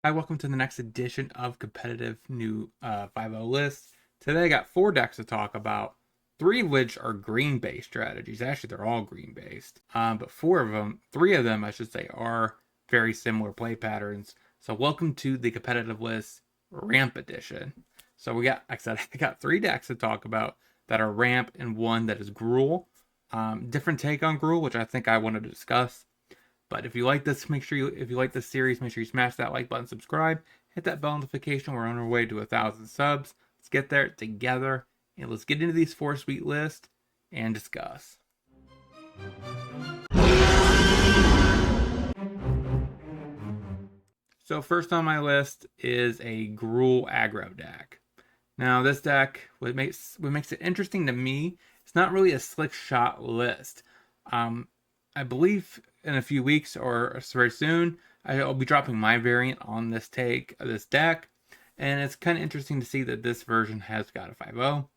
Hi, welcome to the next edition of competitive new 5.0 list. Today I got 4 decks to talk about, 3 of which are green based strategies. Actually, they're all green based, but 3 of them, I should say, are very similar play patterns. So welcome to the competitive list ramp edition. So like I said, I got 3 decks to talk about that are ramp and 1 that is Gruul. Different take on Gruul, which I think I wanted to discuss. But if you like this, if you like this series, make sure you smash that like button, subscribe, hit that bell notification. We're on our way to 1,000 subs. Let's get there together, and let's get into these 4 sweet list and discuss. So first on my list is a Gruul Aggro deck. Now this deck, what makes it interesting to me, it's not really a slick shot list. I believe in a few weeks or very soon, I'll be dropping my variant on this deck, and it's kind of interesting to see that this version has got a 5.0.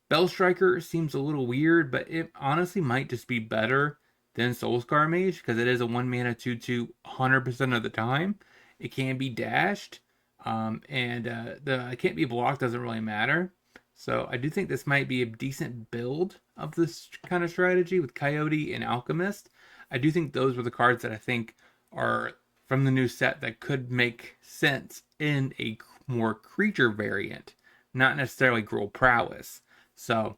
Bell Striker seems a little weird, but it honestly might just be better than Soulscar Mage because it is a 1 mana 2/2 100% of the time. It can be dashed, and it can't be blocked, doesn't really matter. So I do think this might be a decent build of this kind of strategy with Coyote and Alchemist. I do think those were the cards that I think are from the new set that could make sense in a more creature variant, not necessarily Gruul Prowess. So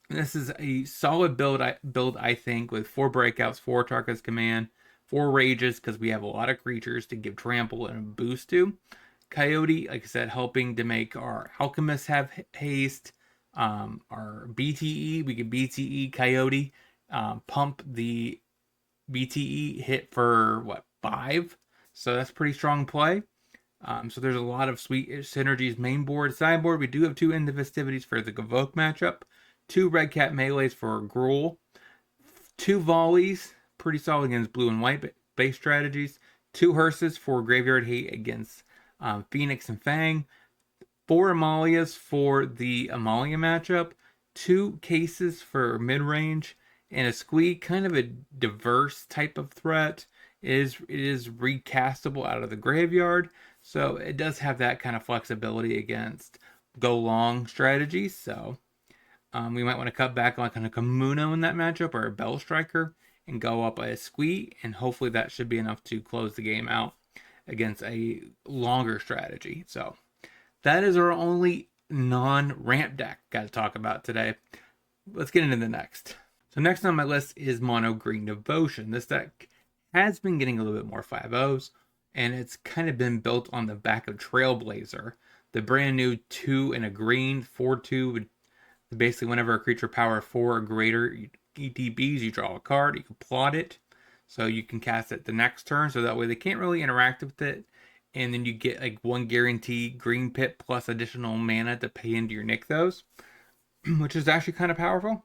this is a solid build, I think, with 4 breakouts, 4 Tarka's Command, 4 Rages, because we have a lot of creatures to give trample and a boost to. Coyote, like I said, helping to make our Alchemists have haste. Our BTE, we can BTE Coyote, pump the BTE hit for what, 5? So that's pretty strong play. So there's a lot of sweet synergies. Main board, sideboard, we do have 2 End of Festivities for the Gavoke matchup, 2 Red Cat melees for Gruul, 2 Volleys, pretty solid against blue and white base strategies, 2 Hearses for Graveyard Hate against Phoenix and Fang, 4 Amalias for the Amalia matchup, 2 Cases for mid-range, and a Squeak, kind of a diverse type of threat. It is recastable out of the graveyard, so it does have that kind of flexibility against go long strategies. So we might want to cut back like on a Kamuno in that matchup or a Bell Striker and go up a Squeak, and hopefully that should be enough to close the game out against a longer strategy. So that is our only non-ramp deck got to talk about today. Let's get into the next. So next on my list is Monog Green Devotion. This deck has been getting a little bit more 5.0s, and it's kind of been built on the back of Trailblazer, the brand new 2 and a green 4/2. Basically, whenever a creature power 4 or greater ETBs, you draw a card, you can plot it, so you can cast it the next turn, so that way they can't really interact with it, and then you get like 1 guarantee green pit plus additional mana to pay into your Nykthos, which is actually kind of powerful.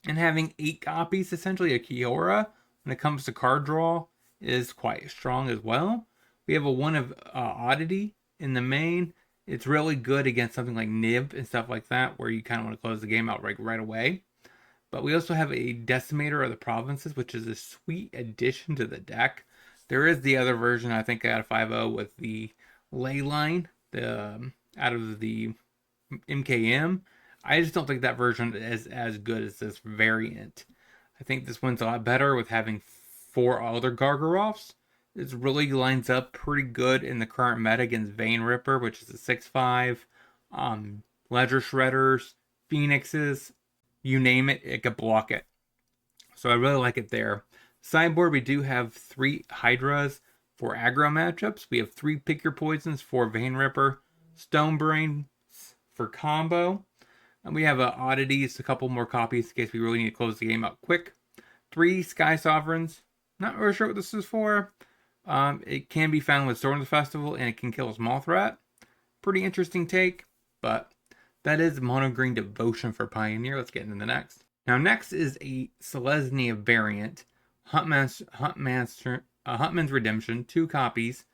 And having 8 copies, essentially a Kiora, when it comes to card draw, is quite strong as well. We have a 1 of Oddity in the main. It's really good against something like Niv and stuff like that, where you kind of want to close the game out right away. But we also have a Decimator of the Provinces, which is a sweet addition to the deck. There is the other version, I think I got a 5.0 with the Leyline, out of the MKM. I just don't think that version is as good as this variant. I think this one's a lot better with having 4 other Gargaroths. It really lines up pretty good in the current meta against Vein Ripper, which is a 6/5, Ledger Shredders, Phoenixes, you name it, it could block it. So I really like it there. Sideboard, we do have 3 Hydras for aggro matchups. We have 3 Pick Your Poisons for Vein Ripper, Stonebrain for combo. And we have Oddities, a couple more copies in case we really need to close the game out quick. 3 Sky Sovereigns. Not really sure what this is for. It can be found with Storm of the Festival, and it can kill a small threat. Pretty interesting take, but that is Monog Green Devotion for Pioneer. Let's get into the next. Now, next is a Selesnya variant. Huntman's Redemption, 2 copies,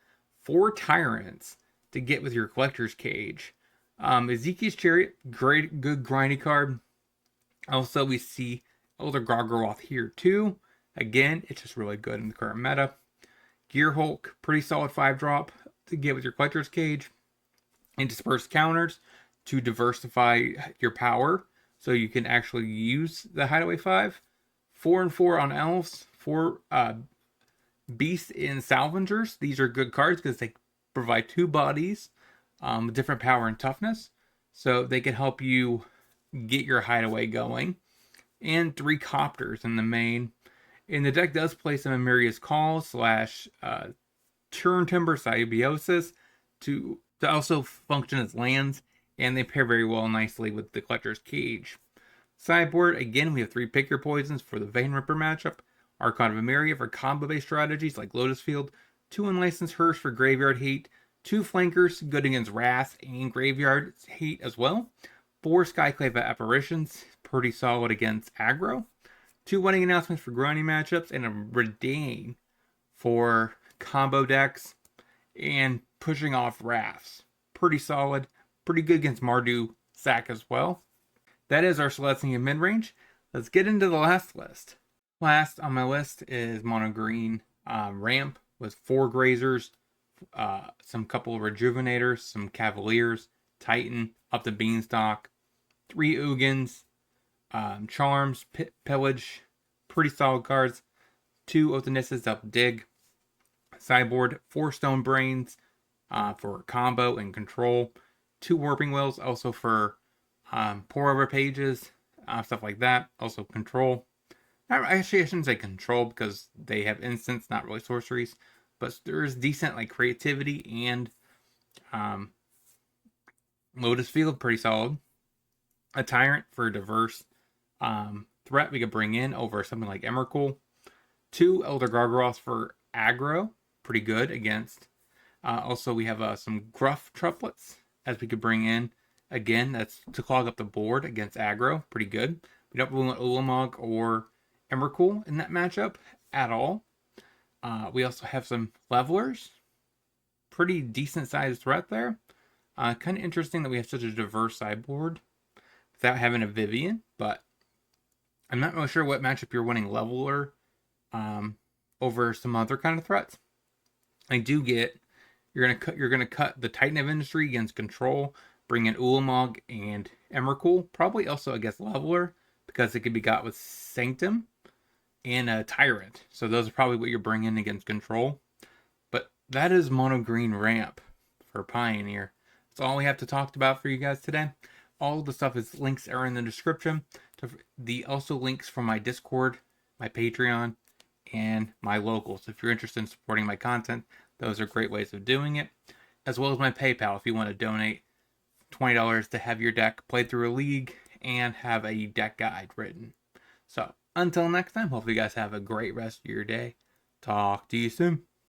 4 Tyrants to get with your Collector's Cage. Ezekiel's Chariot, good grindy card. Also, we see Elder Gargaroth here too. Again, it's just really good in the current meta. Gear Hulk, pretty solid 5-drop. to get with your Collector's Cage, and disperse counters to diversify your power, so you can actually use the Hideaway 5. 4 and 4 on Elves. 4 Beasts and Salvengers. These are good cards because they provide 2 bodies, different power and toughness, so they can help you get your Hideaway going. And 3 Copters in the main. And the deck does play some Amiria's Call / Churn Timber Symbiosis to also function as lands, and they pair very well nicely with the Collector's Cage. Sideboard, again, we have 3 Pick Your Poisons for the Vein Ripper matchup, Archon of Emeria for combo-based strategies like Lotus Field, 2 Unlicensed Hearse for Graveyard Hate, 2 Flankers, good against Wrath and Graveyard Hate as well, 4 Skyclave Apparitions, pretty solid against aggro, 2 Wedding Announcements for grinding matchups, and a Redain for combo decks and pushing off Wraths. Pretty solid, pretty good against Mardu Sack as well. That is our Celestia mid-range. Let's get into the last list. Last on my list is Monog Green ramp with 4 Grazers, some couple of Rejuvenators, some Cavaliers, Titan, up to Beanstalk, 3 Ugins, Charms, Pillage, pretty solid cards, 2 Othanisses up Dig. Sideboard, 4 Stone Brains for combo and control, 2 Warping Wheels also for pour over pages, stuff like that, also control. Actually, I shouldn't say control because they have instants, not really sorceries, but there's decent like creativity and Lotus Field, pretty solid. A Tyrant for diverse threat we could bring in over something like Emrakul. 2 Elder Gargoyles for aggro, pretty good against. Also, we have some Gruff Triplets as we could bring in. Again, that's to clog up the board against aggro, pretty good. We don't really want Ulamog or Emrakul in that matchup at all. We also have some Levelers, pretty decent sized threat there. Kind of interesting that we have such a diverse sideboard without having a Vivian, but I'm not really sure what matchup you're winning Leveler over some other kind of threats. I do get you're gonna cut the Titan of Industry against Control, bring in Ulamog and Emrakul, probably also against Leveler because it could be got with Sanctum and a Tyrant. So those are probably what you're bringing against Control. But that is Monog Green ramp for Pioneer. That's all we have to talk about for you guys today. All the stuff is links are in the description. Also links from my Discord, my Patreon, and my local. So if you're interested in supporting my content, those are great ways of doing it. As well as my PayPal if you want to donate $20 to have your deck played through a league and have a deck guide written. So until next time, hopefully you guys have a great rest of your day. Talk to you soon.